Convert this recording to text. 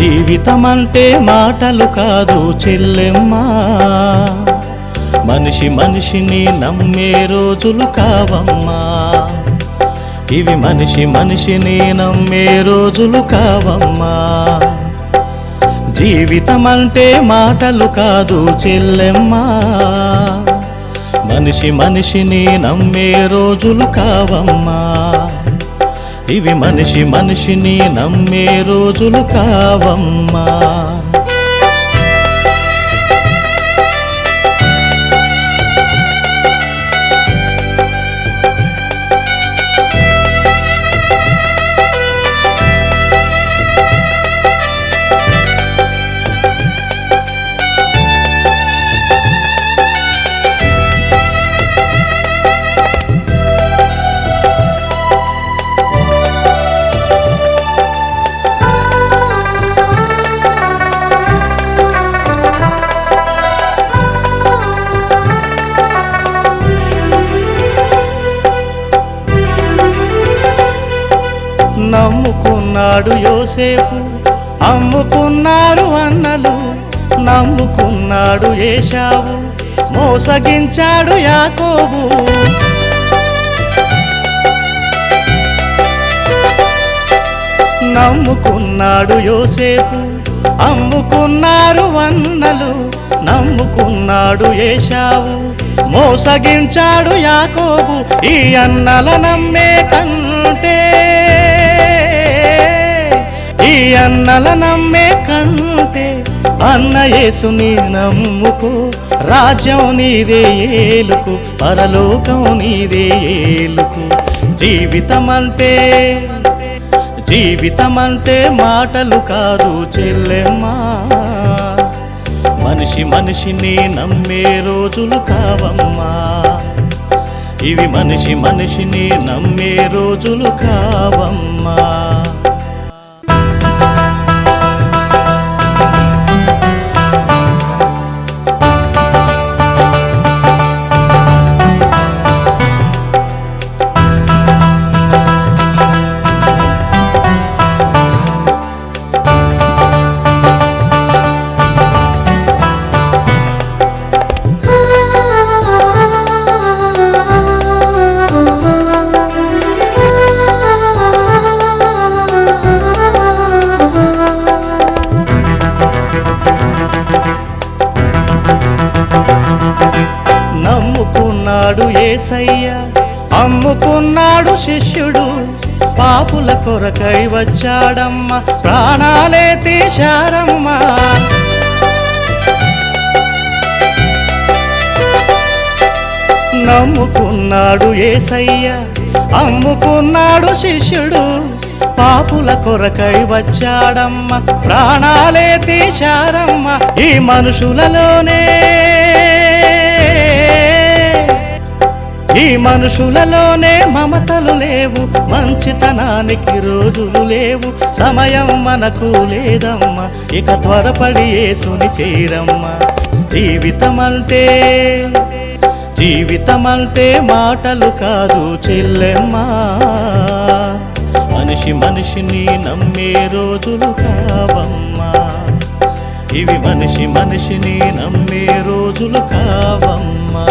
జీవితమంటే మాటలు కాదు చెల్లెమ్మా, మనిషి మనిషిని నమ్మే రోజులు కావమ్మా. ఇవి మనిషి మనిషిని నమ్మే రోజులు కావమ్మా. జీవితమంటే మాటలు కాదు చెల్లెమ్మా, మనిషి మనిషిని నమ్మే రోజులు కావమ్మా. ఇవి మనిషి మనిషిని నమ్మే రోజులు కావమ్మా. నమ్ముకున్నాడు యోసేపు, అమ్ముకున్నారు అన్నలు. నమ్ముకున్నాడు ఏశావు, మోసగించాడు యాకోబు. నమ్ముకున్నాడు యోసేపు, అమ్ముకున్నారు అన్నలు. నమ్ముకున్నాడు ఏశావు, మోసగించాడు యాకోబు. ఈ అన్నల నమ్మే కంటే, ఈ అన్నల నమ్మే కంటే అన్న యేసుని నమ్ముకో. రాజ్యం నీదే ఏలుకు, పరలోకం నీదే ఏలుకు. జీవితమంటే మాటలు కాదు చెల్లెమ్మా, మనిషి మనిషిని నమ్మే రోజులు కావమ్మా. ఇవి మనిషి మనిషిని నమ్మే రోజులు కావమ్మా. నమ్ముకున్నాడు యేసయ్య, అమ్ముకున్నాడు శిష్యుడు. పాపుల కొరకై వచ్చాడమ్మ, ప్రాణాలే తీశారమ్మ. నమ్ముకున్నాడు యేసయ్య, అమ్ముకున్నాడు శిష్యుడు. పాపుల కొరకై వచ్చాడమ్మ, ప్రాణాలే తీశారమ్మ. ఈ మనుషులలోనే మమతలు లేవు, మంచితనానికి రోజులు లేవు. సమయం మనకు లేదమ్మా, ఇక త్వరపడి యేసుని చేరమ్మా. జీవితమంటే మాటలు కాదు చెల్లెమ్మా, మనిషి మనిషిని నమ్మే రోజులు కావమ్మా. ఇవి మనిషి మనిషిని నమ్మే రోజులు కావమ్మా.